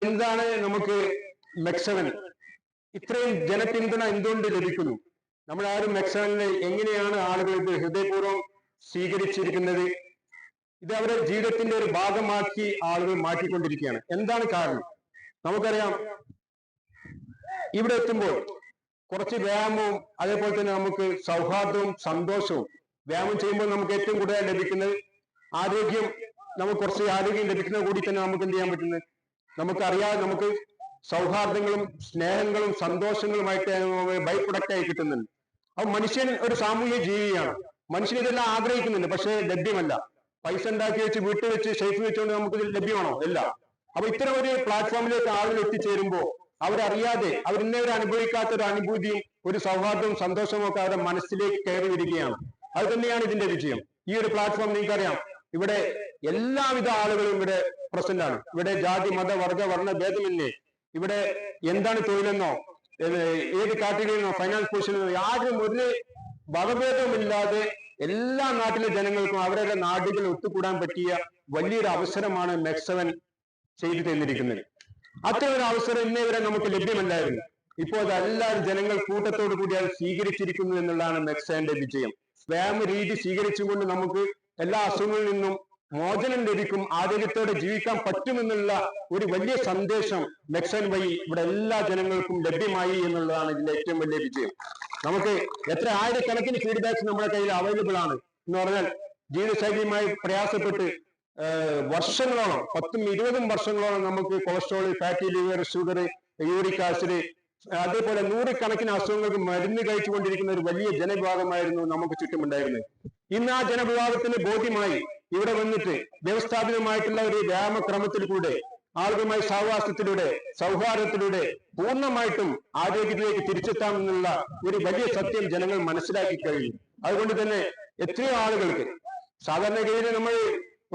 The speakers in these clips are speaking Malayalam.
എന്താണ് നമുക്ക് മെക്സവൻ ഇത്രയും ജനപിന്തുണ എന്തുകൊണ്ട് ലഭിക്കുന്നു? നമ്മളാരും മെക്സവനെ എങ്ങനെയാണ് ആളുകൾ ഇത് ഹൃദയപൂർവ്വം സ്വീകരിച്ചിരിക്കുന്നത്? ഇത് അവരുടെ ജീവിതത്തിന്റെ ഒരു ഭാഗമാക്കി ആളുകൾ മാറ്റിക്കൊണ്ടിരിക്കുകയാണ്. എന്താണ് കാരണം? നമുക്കറിയാം, ഇവിടെ എത്തുമ്പോൾ കുറച്ച് വ്യായാമവും അതേപോലെ തന്നെ നമുക്ക് സൗഹാർദ്ദവും സന്തോഷവും. വ്യായാമം ചെയ്യുമ്പോൾ നമുക്ക് ഏറ്റവും കൂടുതൽ ലഭിക്കുന്നത് ആരോഗ്യം. നമുക്ക് കുറച്ച് ആരോഗ്യം ലഭിക്കുന്നത് കൂടി തന്നെ നമുക്ക് എന്ത് ചെയ്യാൻ പറ്റുന്നത്? നമുക്കറിയാതെ നമുക്ക് സൗഹാർദ്ദങ്ങളും സ്നേഹങ്ങളും സന്തോഷങ്ങളുമായിട്ട് ബൈ പ്രൊഡക്റ്റായി കിട്ടുന്നുണ്ട്. അപ്പൊ മനുഷ്യൻ ഒരു സാമൂഹ്യ ജീവിയാണ്. മനുഷ്യൻ ഇതെല്ലാം ആഗ്രഹിക്കുന്നുണ്ട്, പക്ഷേ ലഭ്യമല്ല. പൈസ ഉണ്ടാക്കി വെച്ച് വീട്ടിൽ വെച്ച് സേഫ് വെച്ചുകൊണ്ട് നമുക്ക് ഇത് ലഭ്യമാണോ? അല്ല. അപ്പൊ ഇത്തരം ഒരു പ്ലാറ്റ്ഫോമിലേക്ക് ആളുകൾ എത്തിച്ചേരുമ്പോൾ അവരറിയാതെ അവരിന്നവരെ അനുഭവിക്കാത്ത ഒരു അനുഭൂതിയും ഒരു സൗഹാർദ്ദവും സന്തോഷവും ഒക്കെ അവരുടെ മനസ്സിലേക്ക് കയറി വരികയാണ്. അത് തന്നെയാണ് ഇതിന്റെ വിജയം. ഈ ഒരു പ്ലാറ്റ്ഫോം നിങ്ങൾക്കറിയാം, ഇവിടെ എല്ലാവിധ ആളുകളും ഇവിടെ പ്രസന്റ് ആണ്. ഇവിടെ ജാതി മത വർഗ വർണ്ണ ഭേദമില്ലേ. ഇവിടെ എന്താണ് തൊഴിലെന്നോ ഏത് കാറ്റഗറിയെന്നോ ഫൈനാൻസ് പൊസിഷനെന്നോ യാതൊരു ഒരു വകഭേദവുമില്ലാതെ എല്ലാ നാട്ടിലെ ജനങ്ങൾക്കും അവരുടെ നാടുകളിൽ ഒത്തുകൂടാൻ പറ്റിയ വലിയൊരു അവസരമാണ് മെക്സവൻ ചെയ്തു തന്നിരിക്കുന്നത്. അത്തരം ഒരു അവസരം ഇന്നേവരെ നമുക്ക് ലഭ്യമല്ലായിരുന്നു. ഇപ്പോൾ അതെല്ലാവരും ജനങ്ങൾ കൂട്ടത്തോടു കൂടി അത് സ്വീകരിച്ചിരിക്കുന്നു എന്നുള്ളതാണ് മെക്സവന്റെ വിജയം. വ്യായാമ രീതി സ്വീകരിച്ചുകൊണ്ട് നമുക്ക് എല്ലാ അസുഖങ്ങളിൽ നിന്നും മോചനം ലഭിക്കും, ആരോഗ്യത്തോടെ ജീവിക്കാൻ പറ്റുമെന്നുള്ള ഒരു വലിയ സന്ദേശം മെക്സവൻ വഴി ഇവിടെ എല്ലാ ജനങ്ങൾക്കും ലഭ്യമായി എന്നുള്ളതാണ് ഇതിന്റെ ഏറ്റവും വലിയ വിജയം. നമുക്ക് എത്ര ആയിരക്കണക്കിന് ഫീഡ്ബാക്സ് നമ്മുടെ കയ്യിൽ അവൈലബിൾ ആണ് എന്ന് പറഞ്ഞാൽ, ജീവിതശൈലിയുമായി പ്രയാസപ്പെട്ട് വർഷങ്ങളോളം 10ഉം 20ഉം വർഷങ്ങളോളം നമുക്ക് cholesterol, fatty liver, sugar, uric acid, അതേപോലെ നൂറുകണക്കിന് അസുഖങ്ങൾക്ക് മരുന്ന് കഴിച്ചുകൊണ്ടിരിക്കുന്ന ഒരു വലിയ ജനവിഭാഗമായിരുന്നു നമുക്ക് ചുറ്റുമുണ്ടായിരുന്നത്. ഇന്ന് ആ ജനവിഭാഗത്തിന് ബോധ്യമായി ഇവിടെ വന്നിട്ട് വ്യവസ്ഥാപിതമായിട്ടുള്ള ഒരു വ്യായാമക്രമത്തിൽ കൂടെ ആളുകളുമായി സഹവാസത്തിലൂടെ സൗഹാർദ്ദത്തിലൂടെ പൂർണ്ണമായിട്ടും ആരോഗ്യത്തിലേക്ക് തിരിച്ചെത്താമെന്നുള്ള ഒരു വലിയ സത്യം ജനങ്ങൾ മനസ്സിലാക്കി കഴിഞ്ഞു. അതുകൊണ്ട് തന്നെ എത്രയോ ആളുകൾക്ക് സാധാരണഗതിയിൽ നമ്മൾ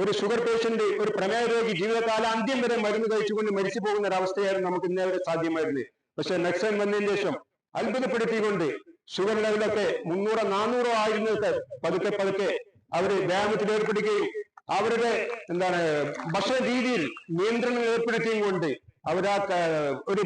ഒരു ഷുഗർ പേഷ്യന്റ്, ഒരു പ്രമേഹ രോഗി ജീവിതകാലാന്ത്യം വരെ മരുന്ന് കഴിച്ചുകൊണ്ട് മരിച്ചു പോകുന്ന ഒരു അവസ്ഥയായിരുന്നു നമുക്ക് ഇന്നേവരെ സാധ്യമായിരുന്നത്. പക്ഷെ മെക്സവൻ വന്നതിന് ശേഷം അത്ഭുതപ്പെടുത്തിക്കൊണ്ട് ഷുഗർ ലെവലൊക്കെ 300 400 ആയിരുന്നൊക്കെ പതുക്കെ പതുക്കെ അവര് വ്യായാമത്തിൽ ഏർപ്പെടുകയും അവരുടെ ഭക്ഷണ രീതിയിൽ നിയന്ത്രണം ഏർപ്പെടുത്തിയും കൊണ്ട് അവരാ ഒരു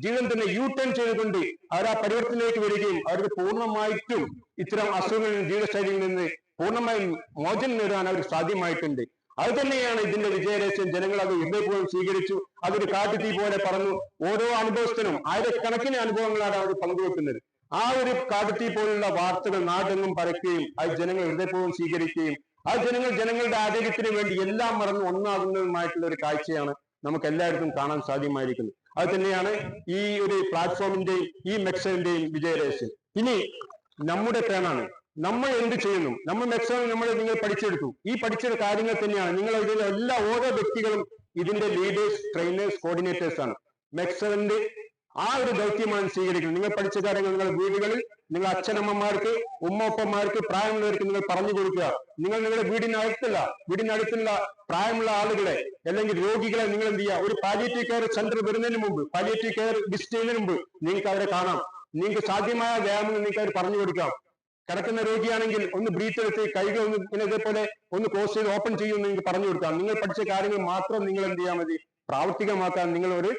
ജീവിതം തന്നെ ടേൺ ചെയ്തുകൊണ്ട് അവർ ആ പരിവർത്തനത്തിലേക്ക് വരികയും അവർക്ക് പൂർണ്ണമായിട്ടും ഇത്തരം അസുഖങ്ങളിൽ ജീവിതശൈലിയിൽ നിന്ന് പൂർണ്ണമായും മോചനം നേടാൻ അവർക്ക് സാധ്യമായിട്ടുണ്ട്. അത് തന്നെയാണ് ഇതിന്റെ വിജയരഹസ്യം. ജനങ്ങൾ അത് ഹൃദയപൂർവ്വം സ്വീകരിച്ചു. അതൊരു കാട്ടുതീ പോലെ പറന്നു. ഓരോ അനുഭവസ്ഥനും ആയിരക്കണക്കിന് അനുഭവങ്ങളാണ് അവർ പങ്കുവെക്കുന്നത്. ആ ഒരു കാട്ടുതീ പോലുള്ള വാർത്തകൾ നാടെങ്ങും പരക്കുകയും അത് ജനങ്ങൾ ഹൃദയപൂർവ്വം സ്വീകരിക്കുകയും അത് ജനങ്ങളുടെ ആരോഗ്യത്തിന് വേണ്ടി എല്ലാം മറന്ന് ഒന്നാകുന്നതുമായിട്ടുള്ള ഒരു കാഴ്ചയാണ് നമുക്ക് എല്ലാവർക്കും കാണാൻ സാധ്യമായിരിക്കുന്നത്. അത് തന്നെയാണ് ഈ ഒരു പ്ലാറ്റ്ഫോമിന്റെയും ഈ മെക്സവന്റെയും വിജയരഹസ്യം. ഇനി നമ്മുടെ ടേണാണ്. നമ്മൾ എന്ത് ചെയ്യുന്നു? നമ്മൾ മെക്സവൻ നിങ്ങൾ പഠിച്ചെടുത്തു. ഈ പഠിച്ച കാര്യങ്ങൾ തന്നെയാണ് നിങ്ങൾ ഇതിലെ ഓരോ വ്യക്തികളും ഇതിന്റെ ലീഡേഴ്സ്, ട്രെയിനേഴ്സ്, കോർഡിനേറ്റേഴ്സ് ആണ്. മെക്സവന്റെ ആ ഒരു ദൗത്യമാണ് സ്വീകരിക്കുന്നത്. നിങ്ങൾ പഠിച്ച കാര്യങ്ങൾ നിങ്ങളുടെ വീടുകളിൽ നിങ്ങൾ അച്ഛനമ്മമാർക്ക്, ഉമ്മപ്പന്മാർക്ക്, പ്രായമുള്ളവർക്ക് നിങ്ങൾ പറഞ്ഞു കൊടുക്കുക. നിങ്ങൾ നിങ്ങളുടെ വീടിനടുത്തുള്ള പ്രായമുള്ള ആളുകളെ അല്ലെങ്കിൽ രോഗികളെ നിങ്ങൾ എന്ത് ചെയ്യുക? ഒരു പാലിയേറ്റീവ് കെയർ സെന്റർ വരുന്നതിന് മുമ്പ്, പാലിയേറ്റീവ് കെയർ വിസിറ്റ് ചെയ്യുന്നതിന് മുമ്പ് നിങ്ങൾക്ക് അവരെ കാണാം. നിങ്ങൾക്ക് സാധ്യമായ വ്യായാമങ്ങൾ നിങ്ങൾക്ക് അവർ പറഞ്ഞു കൊടുക്കാം. കിടക്കുന്ന രോഗിയാണെങ്കിൽ ഒന്ന് ബ്രീത്ത് എടുത്ത് കൈകൾ ഒന്ന് ഇതേപോലെ ഒന്ന് ക്ലോസ് ചെയ്ത് ഓപ്പൺ ചെയ്യുമെന്ന് നിങ്ങൾക്ക് പറഞ്ഞു കൊടുക്കാം. നിങ്ങൾ പഠിച്ച കാര്യങ്ങൾ മാത്രം നിങ്ങൾ എന്ത് ചെയ്യാൻ മതി? പ്രാവർത്തികമാക്കാൻ നിങ്ങൾ ഒരു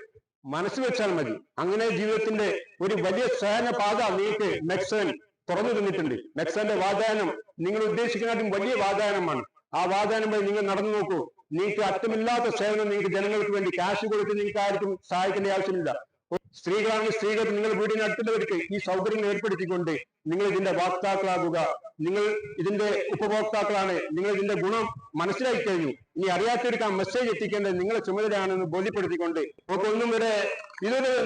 മനസ്സ് വെച്ചാൽ മതി. അങ്ങനെ ജീവിതത്തിന്റെ ഒരു വലിയ സേവന പാത നിങ്ങൾക്ക് മെക്സവൻ തുറന്നു തന്നിട്ടുണ്ട്. മെക്സവന്റെ വാഗ്ദാനം നിങ്ങൾ ഉദ്ദേശിക്കുന്നതും വലിയ വാഗ്ദാനമാണ്. ആ വാഗ്ദാനം വഴി നിങ്ങൾ നടന്നു നോക്കൂ. നിങ്ങൾക്ക് അറ്റമില്ലാത്ത സേവനം നിങ്ങൾക്ക് ജനങ്ങൾക്ക് വേണ്ടി ക്യാഷ് കൊടുത്ത് നിങ്ങൾക്ക് ആർക്കും സഹായിക്കേണ്ട ആവശ്യമില്ല. സ്ത്രീകളാണെങ്കിൽ സ്ത്രീകൾക്ക് നിങ്ങൾ വീടിനടുത്തുള്ളവർക്ക് ഈ സൗകര്യം ഏർപ്പെടുത്തിക്കൊണ്ട് നിങ്ങൾ ഇതിന്റെ വാക്താക്കളാകുക. നിങ്ങൾ ഇതിന്റെ ഉപഭോക്താക്കളാണ്. നിങ്ങൾ ഇതിന്റെ ഗുണം മനസ്സിലാക്കി കഴിഞ്ഞു. ഇനി അറിയാത്തവർക്ക് ആ മെസ്സേജ് എത്തിക്കേണ്ടത് നിങ്ങളെ ചുമതലയാണെന്ന് ബോധ്യപ്പെടുത്തിക്കൊണ്ട് ഒന്നും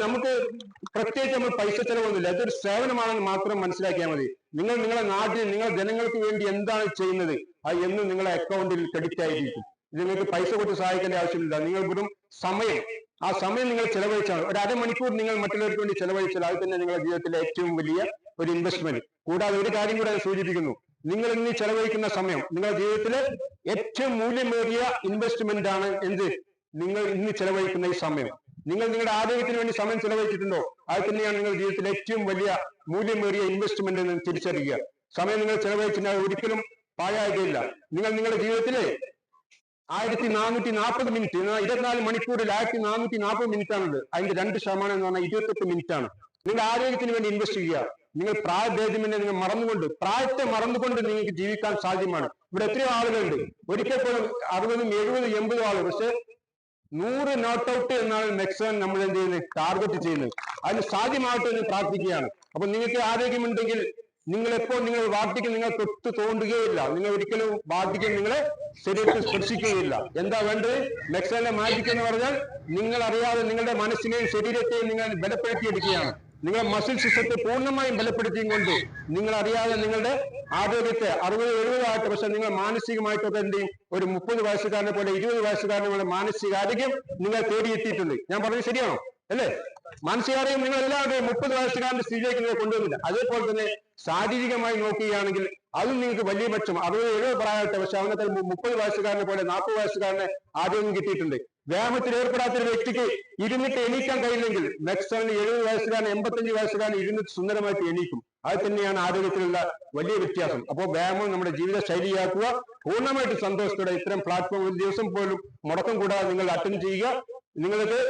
നമുക്ക് പ്രത്യേകിച്ച് നമ്മൾ പൈസ ചെലവൊന്നുമില്ല. ഇതൊരു സേവനമാണെന്ന് മാത്രം മനസ്സിലാക്കിയാൽ മതി. നിങ്ങൾ നിങ്ങളുടെ നാട്ടിൽ നിങ്ങളുടെ ജനങ്ങൾക്ക് വേണ്ടി എന്താണ് ചെയ്യുന്നത് അത് എന്നും നിങ്ങളുടെ അക്കൗണ്ടിൽ ക്രെഡിറ്റ് ആയിരിക്കും. ഇത് നിങ്ങൾക്ക് പൈസ കൊടുത്ത് സഹായിക്കേണ്ട ആവശ്യമില്ല. നിങ്ങൾ വെറും സമയം, ആ സമയം നിങ്ങൾ ചെലവഴിച്ചാൽ, ഒരു അരമണിക്കൂർ നിങ്ങൾ മറ്റുള്ളവർക്ക് വേണ്ടി ചെലവഴിച്ചാൽ അത് തന്നെ നിങ്ങളുടെ ജീവിതത്തിലെ ഏറ്റവും വലിയ ഒരു ഇൻവെസ്റ്റ്മെന്റ്. കൂടാതെ ഒരു കാര്യം കൂടെ സൂചിപ്പിക്കുന്നു, നിങ്ങൾ ഇന്ന് ചെലവഴിക്കുന്ന സമയം നിങ്ങളുടെ ജീവിതത്തിലെ ഏറ്റവും മൂല്യമേറിയ ഇൻവെസ്റ്റ്മെന്റ് ആണ്. എന്ത്? നിങ്ങൾ ഇന്ന് ചെലവഴിക്കുന്ന ഈ സമയം. നിങ്ങൾ നിങ്ങളുടെ ആരോഗ്യത്തിന് വേണ്ടി സമയം ചെലവഴിച്ചിട്ടുണ്ടോ? അത് തന്നെയാണ് നിങ്ങളുടെ ജീവിതത്തിലെ ഏറ്റവും വലിയ മൂല്യമേറിയ ഇൻവെസ്റ്റ്മെന്റ് എന്ന് തിരിച്ചറിയുക. സമയം നിങ്ങൾ ചെലവഴിച്ചാൽ ഒരിക്കലും പാഴാകുകയില്ല. നിങ്ങൾ നിങ്ങളുടെ ജീവിതത്തിലെ 1440 മിനിറ്റ്, 24 മണിക്കൂറിൽ 1440 മിനിറ്റ് ആണത്. അതിന്റെ 2% എന്ന് പറഞ്ഞാൽ 28 മിനിറ്റ് ആണ്. നിങ്ങൾ ആരോഗ്യത്തിന് വേണ്ടി ഇൻവെസ്റ്റ് ചെയ്യുക. നിങ്ങൾ പ്രായഭേദമെന്നെ നിങ്ങൾ മറന്നുകൊണ്ട്, പ്രായത്തെ മറന്നുകൊണ്ട് നിങ്ങൾക്ക് ജീവിക്കാൻ സാധ്യമാണ്. ഇവിടെ എത്രയോ ആളുകളുണ്ട്, ഒരിക്കൽ പോലും 60, 70, 80 ആളുകൾ, പക്ഷെ 100 നോട്ട് ഔട്ട് എന്നാണ് മെക്സവൻ നമ്മൾ എന്ത് ചെയ്യുന്നത്, ടാർഗറ്റ് ചെയ്യുന്നത്. അതിന് സാധ്യമായിട്ട് എന്ന് പ്രാർത്ഥിക്കുകയാണ്. അപ്പൊ നിങ്ങൾക്ക് ആരോഗ്യമുണ്ടെങ്കിൽ നിങ്ങൾ എപ്പോൾ നിങ്ങൾ വാർദ്ധക്യം നിങ്ങൾ തൊട്ട് തോണ്ടുകയില്ല. നിങ്ങൾ ഒരിക്കലും വാർദ്ധക്യം നിങ്ങളെ ശരീരത്തിൽ സ്പർശിക്കുകയില്ല. എന്താ വേണ്ടത്? മെക്സവന്റെ മാജിക് എന്ന് പറഞ്ഞാൽ നിങ്ങൾ അറിയാതെ നിങ്ങളുടെ മനസ്സിനെയും ശരീരത്തെയും നിങ്ങൾ ബലപ്പെടുത്തിയെടുക്കുകയാണ്. നിങ്ങളുടെ മസിൽ സിസ്റ്റത്തെ പൂർണ്ണമായും ബലപ്പെടുത്തിയും കൊണ്ട് നിങ്ങൾ അറിയാതെ നിങ്ങളുടെ ആരോഗ്യത്തെ 60, 70 ആയിട്ട്, പക്ഷെ നിങ്ങൾ മാനസികമായിട്ടൊക്കെ എന്ത് ചെയ്യും, ഒരു 30 വയസ്സുകാരനെ പോലെ 20 വയസ്സുകാരനെ പോലെ മാനസികാരോഗ്യം നിങ്ങൾ തേടിയെത്തിയിട്ടുണ്ട്. ഞാൻ പറഞ്ഞത് ശരിയാണോ? അല്ലേ? മാനസികാരോഗ്യം നിങ്ങൾ എല്ലാവരുടെയും 30 വയസ്സുകാരന്റെ സ്ഥിതിയിലേക്ക് നിങ്ങൾ കൊണ്ടുവന്നില്ല. അതേപോലെ തന്നെ ശാരീരികമായി നോക്കുകയാണെങ്കിൽ അതും നിങ്ങൾക്ക് വലിയ പക്ഷം 60, 70 പ്രായമായിട്ട്, പക്ഷെ അവനത്തെ 30 വയസ്സുകാരനെ പോലെ 40 വയസ്സുകാരനെ ആരോഗ്യം കിട്ടിയിട്ടുണ്ട്. വ്യായാമത്തിൽ ഏർപ്പെടാത്ത ഒരു വ്യക്തിക്ക് ഇരുന്നിട്ട് എണീക്കാൻ കഴിയില്ലെങ്കിൽ മെക്സവന് 70 വയസ്സുകാരൻ 85 വയസ്സുകാരൻ ഇരുന്നിട്ട് സുന്ദരമായിട്ട് എണീക്കും. അത് തന്നെയാണ് ആരോഗ്യത്തിലുള്ള വലിയ വ്യത്യാസം. അപ്പോൾ വ്യായാമം നമ്മുടെ ജീവിത ശൈലിയാക്കുക. പൂർണ്ണമായിട്ട് സന്തോഷത്തോടെ ഇത്തരം പ്ലാറ്റ്ഫോം ഒരു ദിവസം പോലും മുടക്കം കൂടാതെ നിങ്ങൾ അറ്റൻഡ് ചെയ്യുക. നിങ്ങൾക്ക്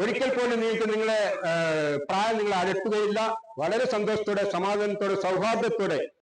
ഒരിക്കൽ പോലും നിങ്ങൾക്ക് നിങ്ങളെ പ്രായം നിങ്ങളെ അലട്ടുകയില്ല. വളരെ സന്തോഷത്തോടെ, സമാധാനത്തോടെ, സൗഹാർദ്ദത്തോടെ